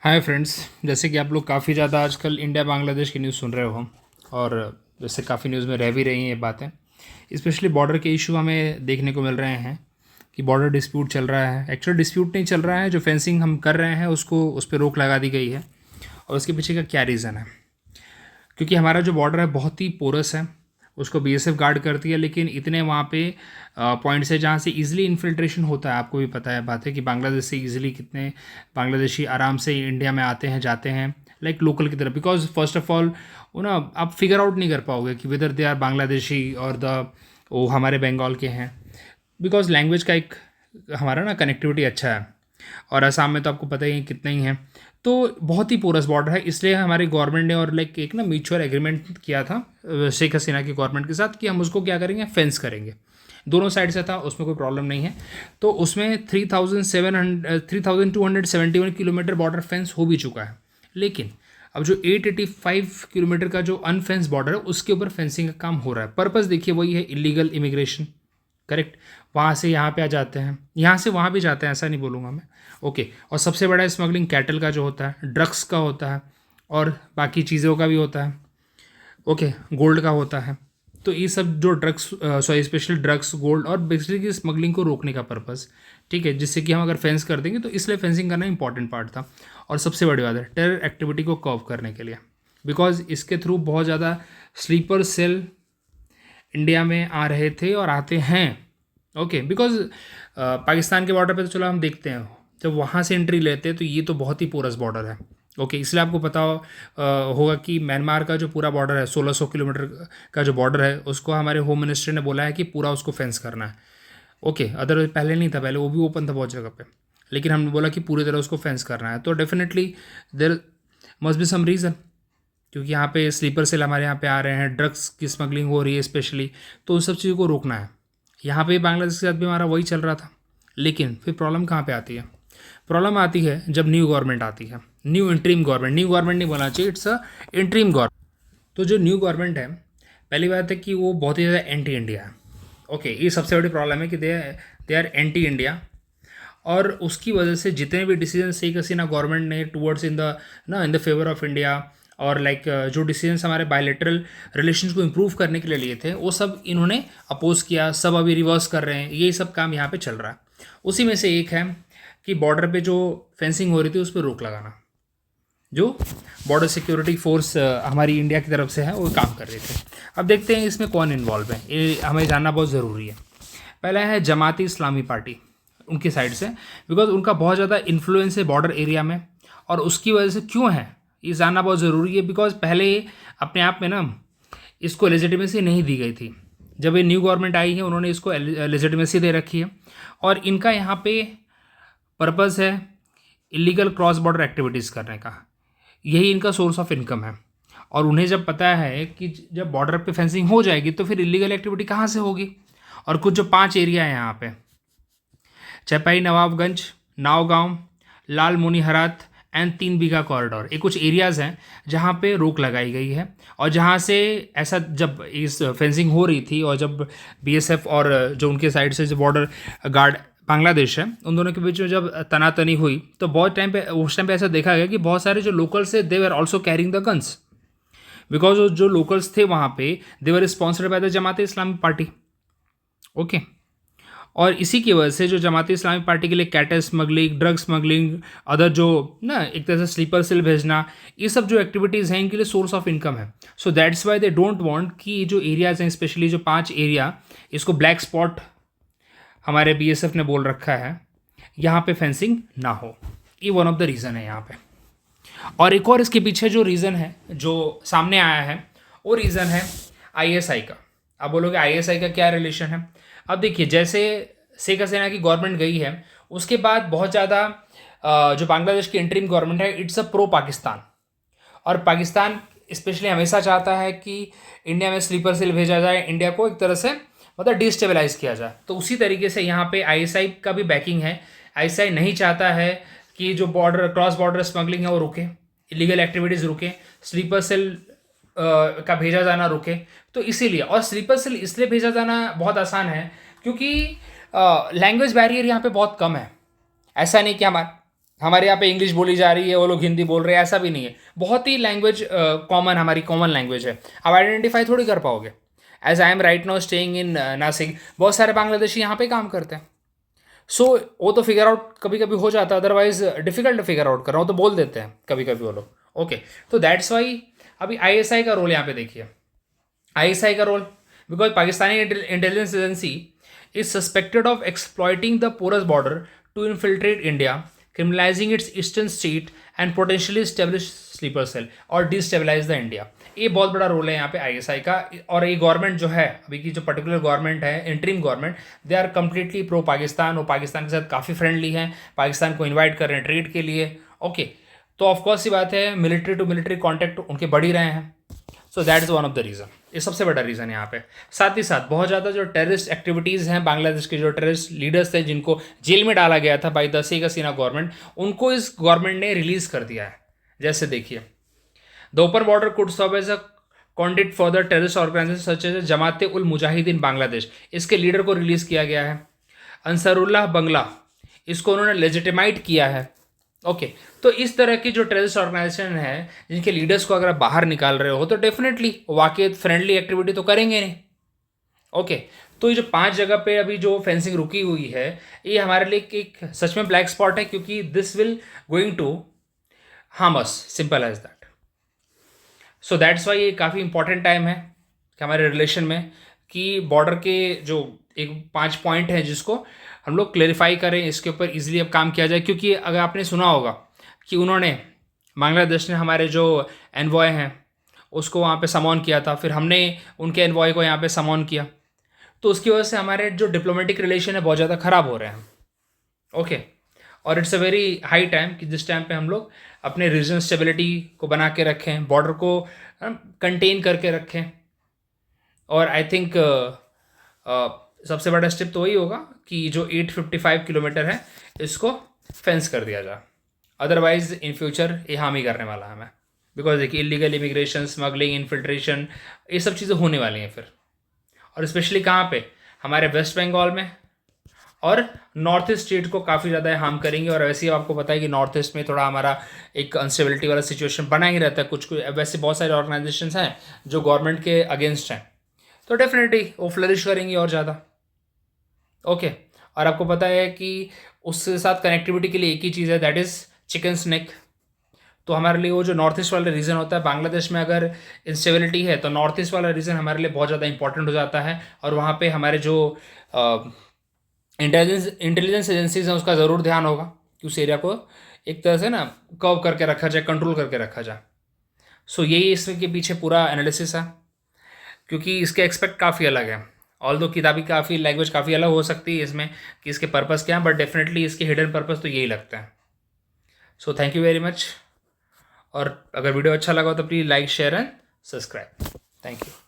Hi friends. जैसे कि आप लोग काफ़ी ज़्यादा आजकल इंडिया बांग्लादेश की न्यूज़ सुन रहे हो और जैसे काफ़ी न्यूज़ में रह भी रही हैं ये बातें। स्पेशली बॉर्डर के इशू हमें देखने को मिल रहे हैं कि बॉर्डर डिस्प्यूट चल रहा है। एक्चुअल डिस्प्यूट नहीं चल रहा है, जो फेंसिंग हम कर रहे हैं उसको उस पर रोक लगा दी गई है। और उसके पीछे का क्या रीज़न है? क्योंकि हमारा जो बॉर्डर है बहुत ही पोरस है, उसको बीएसएफ गार्ड करती है, लेकिन इतने वहाँ पे पॉइंट्स है जहाँ से इजीली इन्फिल्ट्रेशन होता है। आपको भी पता है बात है कि बांग्लादेश से इजीली कितने बांग्लादेशी आराम से इंडिया में आते हैं जाते हैं, लाइक लोकल की तरफ। बिकॉज फर्स्ट ऑफ ऑल वो ना आप फिगर आउट नहीं कर पाओगे कि वेदर दे आर बांग्लादेशी और द वो हमारे बंगाल के हैं। बिकॉज लैंग्वेज का एक हमारा ना कनेक्टिविटी अच्छा है, और असम में तो आपको पता ही कितने ही हैं। तो बहुत ही पोरस बॉर्डर है, इसलिए हमारी गवर्नमेंट ने और लाइक एक ना म्यूचुअल एग्रीमेंट किया था शेख हसीना की गवर्नमेंट के साथ कि हम उसको क्या करेंगे, फेंस करेंगे। दोनों साइड से था, उसमें कोई प्रॉब्लम नहीं है। तो उसमें 3,271 किलोमीटर बॉर्डर फेंस हो भी चुका है। लेकिन अब जो 885 किलोमीटर का जो अनफेंस बॉर्डर है उसके ऊपर फेंसिंग का काम हो रहा है। पर्पस देखिए वही है, इलीगल इमिग्रेशन। करेक्ट। वहाँ से यहाँ पे आ जाते हैं, यहाँ से वहाँ भी जाते हैं, ऐसा नहीं बोलूँगा मैं। ओके। और सबसे बड़ा स्मगलिंग कैटल का जो होता है, ड्रग्स का होता है, और बाकी चीज़ों का भी होता है। ओके। गोल्ड का होता है। तो ये सब जो drugs, sorry special drugs, gold और बेसिकली स्मगलिंग को रोकने का पर्पस, ठीक है, जिससे कि हम अगर फेंस कर देंगे तो इसलिए फेंसिंग करना इंपॉर्टेंट पार्ट था। और सबसे बड़ी बात है टेरर एक्टिविटी को कर्व करने के लिए, बिकॉज इसके थ्रू बहुत ज़्यादा स्लीपर सेल इंडिया में आ रहे थे और आते हैं। ओके। बिकॉज पाकिस्तान के बॉर्डर पे तो चलो हम देखते हैं, जब वहाँ से एंट्री लेते हैं तो ये तो बहुत ही पोरस बॉर्डर है। ओके। इसलिए आपको पता होगा कि म्यांमार का जो पूरा बॉर्डर है, 1600 किलोमीटर का जो बॉर्डर है, उसको हमारे होम मिनिस्टर ने बोला है कि पूरा उसको फेंस करना है। ओके। अदरवाइज पहले नहीं था, पहले वो भी ओपन था बहुत जगह पे, लेकिन हमने बोला कि पूरी तरह उसको फेंस करना है। तो definitely there must be some reason, क्योंकि यहाँ पे स्लीपर सेल हमारे यहाँ पे आ रहे हैं, ड्रग्स की स्मगलिंग हो रही है स्पेशली, तो उन सब चीज़ों को रोकना है। यहाँ पे बांग्लादेश के साथ भी हमारा वही चल रहा था। लेकिन फिर प्रॉब्लम कहाँ पे आती है? प्रॉब्लम आती है जब न्यू गवर्नमेंट आती है, new interim government. New government नहीं बोलना चाहिए, इट्स अ इंटरिम गवर्नमेंट। तो जो न्यू गवर्नमेंट है, पहली बात है कि वो बहुत ही ज़्यादा एंटी इंडिया है। ओके। ये सबसे बड़ी प्रॉब्लम है कि दे आर एंटी इंडिया। और उसकी वजह से जितने भी डिसीजन शेख हसीना गवर्नमेंट ने towards in the favour of India, और लाइक जो डिसीजंस हमारे बायलेटरल रिलेशंस को इम्प्रूव करने के लिए लिए थे, वो सब इन्होंने अपोज किया। सब अभी रिवर्स कर रहे हैं, यही सब काम यहाँ पे चल रहा है। उसी में से एक है कि बॉर्डर पे जो फेंसिंग हो रही थी उस पर रोक लगाना। जो बॉर्डर सिक्योरिटी फोर्स हमारी इंडिया की तरफ से है वो काम कर रहे थे। अब देखते हैं इसमें कौन इन्वॉल्व है, ये हमें जानना बहुत ज़रूरी है। पहला है जमाती इस्लामी पार्टी, उनकी साइड से, बिकॉज उनका बहुत ज़्यादा इन्फ्लुएंस है बॉर्डर एरिया में। और उसकी वजह से क्यों है ये जानना बहुत ज़रूरी है, बिकॉज पहले अपने आप में ना इसको लेजिटिमेसी नहीं दी गई थी। जब ये न्यू गवर्नमेंट आई है उन्होंने इसको लेजिटिमेसी दे रखी है, और इनका यहाँ पे पर्पज़ है इलीगल क्रॉस बॉर्डर एक्टिविटीज़ करने का। यही इनका सोर्स ऑफ इनकम है। और उन्हें जब पता है कि जब बॉर्डर पे फेंसिंग हो जाएगी तो फिर इलीगल एक्टिविटी कहाँ से होगी। और कुछ जो 5 एरिया है यहाँ पे, चपाई नवाबगंज, नावगांव, लाल मुनिहरात एंड 3 बीघा कॉरिडोर, ये कुछ एरियाज़ हैं जहाँ पे रोक लगाई गई है। और जहाँ से ऐसा जब इस फेंसिंग हो रही थी और जब बीएसएफ और जो उनके साइड से जो बॉर्डर गार्ड बांग्लादेश है, उन दोनों के बीच में जब तनातनी हुई तो बहुत टाइम पे उस टाइम पे ऐसा देखा गया कि बहुत सारे जो लोकल्स थे they were also carrying the guns, because जो लोकल्स थे वहाँ पे they were sponsored by the Jamaat Islami party. Okay. और इसी की वजह से जो जमात इस्लामी पार्टी के लिए cattle smuggling, drug smuggling, other जो ना एक तरह से स्लीपर सेल भेजना, ये सब जो एक्टिविटीज़ हैं इनके लिए सोर्स ऑफ इनकम है। सो that's why they don't want कि ये जो एरियाज़ हैं, स्पेशली जो 5 एरिया, इसको ब्लैक स्पॉट हमारे बीएसएफ ने बोल रखा है, यहाँ पे फेंसिंग ना हो। ये वन ऑफ द रीज़न है यहाँ पे। और एक और इसके पीछे जो रीज़न है जो सामने आया है, वो रीज़न है आईएसआई का। अब बोलोगे आईएसआई का क्या रिलेशन है? अब देखिए, जैसे शेख हसीना की गवर्नमेंट गई है उसके बाद बहुत ज़्यादा जो बांग्लादेश की इंटरिम गवर्नमेंट है, इट्स अ प्रो पाकिस्तान। और पाकिस्तान स्पेशली हमेशा चाहता है कि इंडिया में स्लीपर सेल भेजा जाए, इंडिया को एक तरह से मतलब डिस्टेबलाइज किया जाए। तो उसी तरीके से यहाँ पे आईएसआई का भी बैकिंग है। आईएसआई नहीं चाहता है कि जो बॉर्डर क्रॉस बॉर्डर स्मगलिंग है वो रुके, इलीगल एक्टिविटीज़ रुके, स्लीपर सेल का भेजा जाना रुके। तो इसीलिए, और स्लीपर सेल इसलिए भेजा जाना बहुत आसान है क्योंकि लैंग्वेज बैरियर यहाँ पे बहुत कम है। ऐसा नहीं कि हमारे यहाँ पे इंग्लिश बोली जा रही है, वो लोग हिंदी बोल रहे हैं, ऐसा भी नहीं है। बहुत ही लैंग्वेज कॉमन, हमारी कॉमन लैंग्वेज है। आप आइडेंटिफाई थोड़ी कर पाओगे। As I am right now staying in Nashik, बहुत सारे बांग्लादेशी यहाँ पे काम करते हैं। सो वो तो फिगर आउट कभी कभी हो जाता है, अदरवाइज डिफिकल्ट फिगर आउट कर रहा हूँ तो बोल देते हैं कभी कभी वो लोग। ओके, तो दैट्स वाई अभी आईएसआई का रोल यहाँ पे देखिए। आईएसआई का role, because Pakistani intelligence agency is suspected of exploiting the porous border to infiltrate India, criminalizing its eastern state and potentially establish sleeper cell और डिस्टेबलाइज द इंडिया। ये बहुत बड़ा रोल है यहाँ पे आईएसआई का। और ये गवर्नमेंट जो है अभी की, जो पर्टिकुलर गवर्नमेंट है, interim government, they are completely pro Pakistan. वो पाकिस्तान के साथ काफ़ी फ्रेंडली हैं, पाकिस्तान को इन्वाइट कर रहे हैं ट्रेड के लिए। ओके, तो ऑफकोर्स ये बात है, मिलिट्री टू मिलिट्री कॉन्टैक्ट उनके बढ़ ही रहे हैं। So that is one of the reason, ये सबसे बड़ा रीज़न यहाँ पे। साथ ही साथ बहुत ज़्यादा जो टेररिस्ट एक्टिविटीज़ हैं, बांग्लादेश के जो टेररिस्ट लीडर्स थे जिनको जेल में डाला गया था by the Sheikh Hasina government, उनको इस गवर्नमेंट ने रिलीज़ कर दिया है। जैसे देखिए, the open border could serve as a contact for the terrorist organization such as Jamaat ul Mujahideen Bangladesh, इसके लीडर को रिलीज़ किया गया है। अंसारुल्लाह बंगला, इसको उन्होंने लेजिटिमाइट किया है। ओके, तो इस तरह की जो टेररिस्ट ऑर्गेनाइजेशन है, जिनके लीडर्स को अगर आप बाहर निकाल रहे हो तो डेफिनेटली वाकई फ्रेंडली एक्टिविटी तो करेंगे नहीं। ओके, तो ये जो 5 जगह पे अभी जो फेंसिंग रुकी हुई है, ये हमारे लिए एक सच में ब्लैक स्पॉट है, क्योंकि this will going to harm us, simple as that. So that's why ये काफ़ी इंपॉर्टेंट टाइम है कि हमारे रिलेशन में, कि बॉर्डर के जो एक 5 पॉइंट हैं जिसको हम लोग क्लेरिफाई करें, इसके ऊपर इजीली अब काम किया जाए। क्योंकि अगर आपने सुना होगा कि उन्होंने, बांग्लादेश ने हमारे जो एनवॉय हैं उसको वहाँ पे समॉन किया था, फिर हमने उनके एनवॉय को यहाँ पे समॉन किया, तो उसकी वजह से हमारे जो डिप्लोमेटिक रिलेशन है बहुत ज़्यादा ख़राब हो रहे हैं। ओके, और it's a very high time कि जिस टाइम पे हम लोग अपने रीजनल स्टेबिलिटी को बना के रखें, बॉर्डर को कंटेन करके रखें। और आई थिंक सबसे बड़ा स्टेप तो वही होगा कि जो 855 किलोमीटर है इसको फेंस कर दिया जाए, अदरवाइज इन फ्यूचर ये हार्म ही करने वाला है हमें। बिकॉज देखिए, इलीगल इमिग्रेशन, स्मगलिंग, इन्फिल्ट्रेशन, ये सब चीज़ें होने वाली हैं फिर। और स्पेशली कहाँ पे, हमारे वेस्ट बंगाल में और नॉर्थ ईस्ट स्टेट को काफ़ी ज़्यादा हार्म करेंगे। और वैसे ही आपको पता है कि नॉर्थ ईस्ट में थोड़ा हमारा एक अनस्टेबिलिटी वाला सिचुएशन बना ही रहता है। कुछ वैसे बहुत सारे ऑर्गेनाइजेशंस हैं जो गवर्नमेंट के अगेंस्ट हैं, तो डेफिनेटली वो फ्लरिश करेंगी और ज़्यादा। ओके, और आपको पता है कि उसके साथ कनेक्टिविटी के लिए एक ही चीज़ है, दैट इज़ चिकन स्नेक। तो हमारे लिए वो जो नॉर्थ ईस्ट वाला रीजन होता है, बांग्लादेश में अगर इंस्टेबिलिटी है तो नॉर्थ ईस्ट वाला रीजन हमारे लिए बहुत ज़्यादा इंपॉर्टेंट हो जाता है। और वहाँ पे हमारे जो इंटेलिजेंस एजेंसीज हैं उसका ज़रूर ध्यान होगा कि उस एरिया को एक तरह से ना कर्व करके रखा जाए, कंट्रोल करके रखा जाए। सो यही इसके पीछे पूरा एनालिसिस है, क्योंकि इसके एक्सपेक्ट काफ़ी अलग है। ऑल दो किताबी काफ़ी लैंग्वेज काफ़ी अलग हो सकती है इसमें कि इसके पर्पस क्या है, बट डेफिनेटली इसके हिडन पर्पस तो यही लगता है। So thank you very much. और अगर वीडियो अच्छा लगा तो please like, share and subscribe. Thank you.